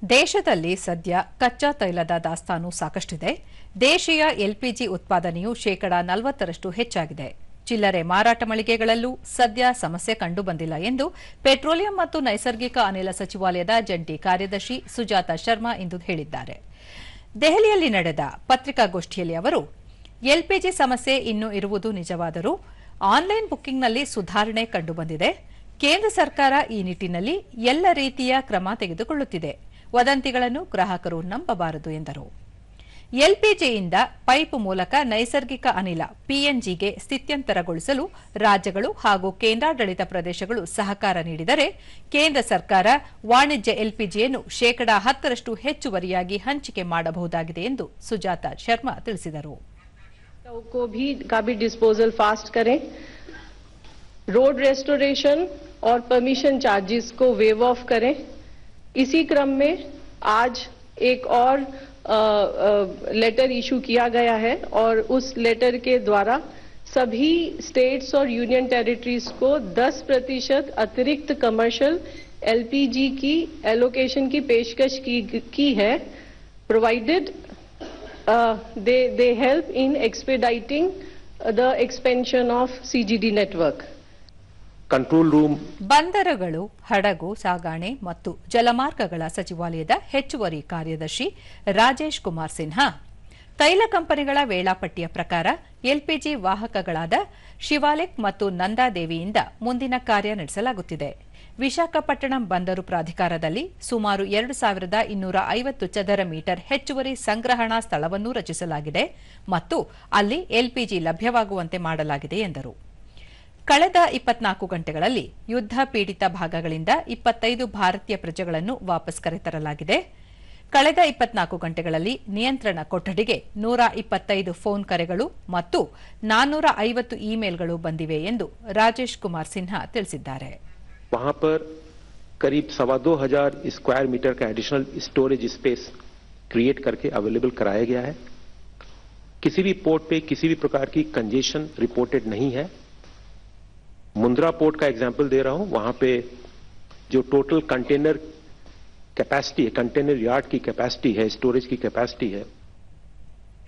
ದೇಶದಲ್ಲಿ ಸದ್ಯ ಕಚ್ಚಾ ತೈಲದ ದಾಸ್ತಾನು ಸಾಕಷ್ಟಿದೆ. ದೇಶೀಯ ಎಲ್ಪಿಜಿ ಉತ್ಪಾದನೆಯು ಶೇಕಡಾ 40ರಷ್ಟು ಹೆಚ್ಚಾಗಿದೆ. ಚಿಲ್ಲರೆ ಮಾರಾಟ ಮಳಿಗೆಗಳಲ್ಲೂ ಸದ್ಯ ಸಮಸ್ಯೆ ಕಂಡುಬಂದಿಲ್ಲ ಎಂದು ಪೆಟ್ರೋಲಿಯಂ ಮತ್ತು ನೈಸರ್ಗಿಕ ಅನಿಲ ಸಚಿವಾಲಯದ ಜಂಟಿ ಕಾರ್ಯದರ್ಶಿ ಸುಜಾತಾ ಶರ್ಮಾ ಇಂದು ಹೇಳಿದ್ದಾರೆ. ದೆಹಲಿಯಲ್ಲಿ ನಡೆದ ಪತ್ರಿಕಾಗೋಷ್ಠಿಯಲ್ಲಿ ಅವರು ಎಲ್ಪಿಜಿ ಸಮಸ್ಯೆ ಇನ್ನೂ ಇರುವುದು ನಿಜವಾದರೂ ಆನ್ಲೈನ್ ಬುಕ್ಕಿಂಗ್ನಲ್ಲಿ ಸುಧಾರಣೆ ಕಂಡುಬಂದಿದೆ. ಕೇಂದ್ರ ಸರ್ಕಾರ ಈ ನಿಟ್ಟಿನಲ್ಲಿ ಎಲ್ಲ ರೀತಿಯ ಕ್ರಮ ತೆಗೆದುಕೊಳ್ಳುತ್ತಿದೆ. ವದಂತಿಗಳನ್ನು ಗ್ರಾಹಕರು ನಂಬಬಾರದು ಎಂದರು. ಎಲ್ಪಿಜಿಯಿಂದ ಪೈಪ್ ಮೂಲಕ ನೈಸರ್ಗಿಕ ಅನಿಲ ಪಿಎನ್ಜಿಗೆ ಸ್ಥಿತ್ಯಂತರಗೊಳಿಸಲು ರಾಜ್ಯಗಳು ಹಾಗೂ ಕೇಂದ್ರಾಡಳಿತ ಪ್ರದೇಶಗಳು ಸಹಕಾರ ನೀಡಿದರೆ ಕೇಂದ್ರ ಸರ್ಕಾರ ವಾಣಿಜ್ಯ ಎಲ್ಪಿಜಿಯನ್ನು ಶೇಕಡಾ 10ರಷ್ಟು ಹೆಚ್ಚುವರಿಯಾಗಿ ಹಂಚಿಕೆ ಮಾಡಬಹುದಾಗಿದೆ ಎಂದು ಸುಜಾತಾ ಶರ್ಮಾ ತಿಳಿಸಿದರು. रोड रेस्टोरेशन और परमिशन चार्जेस को वेव ऑफ करें. इसी क्रम में आज एक और लेटर इशू किया गया है और उस लेटर के द्वारा सभी स्टेट्स और यूनियन टेरिटरीज को 10% अतिरिक्त कमर्शियल एलपीजी की एलोकेशन की पेशकश की है, provided they help in expediting the expansion of CGD network. Control room ಬಂದರುಗಳು, ಹಡಗು ಸಾಗಣೆ ಮತ್ತು ಜಲಮಾರ್ಗಗಳ ಸಚಿವಾಲಯದ ಹೆಚ್ಚುವರಿ ಕಾರ್ಯದರ್ಶಿ ರಾಜೇಶ್ ಕುಮಾರ್ ಸಿನ್ಹಾ ತೈಲ ಕಂಪನಿಗಳ ವೇಳಾಪಟ್ಟಿಯ ಪ್ರಕಾರ ಎಲ್ಪಿಜಿ ವಾಹಕಗಳಾದ ಶಿವಾಲಿಕ್ ಮತ್ತು ನಂದಾದೇವಿಯಿಂದ ಮುಂದಿನ ಕಾರ್ಯ ನಡೆಸಲಾಗುತ್ತಿದೆ. ವಿಶಾಖಪಟ್ಟಣಂ ಬಂದರು ಪ್ರಾಧಿಕಾರದಲ್ಲಿ ಸುಮಾರು 2250 ಚದರ ಮೀಟರ್ ಹೆಚ್ಚುವರಿ ಸಂಗ್ರಹಣಾ ಸ್ಥಳವನ್ನು ರಚಿಸಲಾಗಿದೆ ಮತ್ತು ಅಲ್ಲಿ ಎಲ್ಪಿಜಿ ಲಭ್ಯವಾಗುವಂತೆ ಮಾಡಲಾಗಿದೆ ಎಂದರು. ಕಳೆದ 24 ಗಂಟೆಗಳಲ್ಲಿ ಯುದ್ಧ ಪೀಡಿತ ಭಾಗಗಳಿಂದ 25 ಭಾರತೀಯ ಪ್ರಜೆಗಳನ್ನು ವಾಪಸ್ ಕರೆತರಲಾಗಿದೆ. ಕಳೆದ 24 ಗಂಟೆಗಳಲ್ಲಿ ನಿಯಂತ್ರಣ ಕೊಠಡಿಗೆ 125 ಫೋನ್ ಕರೆಗಳು ಮತ್ತು 450 ಇಮೇಲ್ಗಳು ಬಂದಿವೆ ಎಂದು ರಾಜೇಶ್ ಕುಮಾರ್ ಸಿನ್ಹಾ ತಿಳಿಸಿದ್ದಾರೆ. वहां पर करीब 2500 स्क्वायर मीटर का एडिशनल स्टोरेज स्पेस क्रिएट करके अवेलेबल कराया गया है. किसी भी पोर्ट पे किसी भी प्रकार की कंजेशन रिपोर्टेड नहीं है. मुंद्रा पोर्ट का एग्जांपल दे रहा हूं. वहां पे जो टोटल कंटेनर कैपेसिटी है, कंटेनर यार्ड की कैपेसिटी है, स्टोरेज की कैपेसिटी है,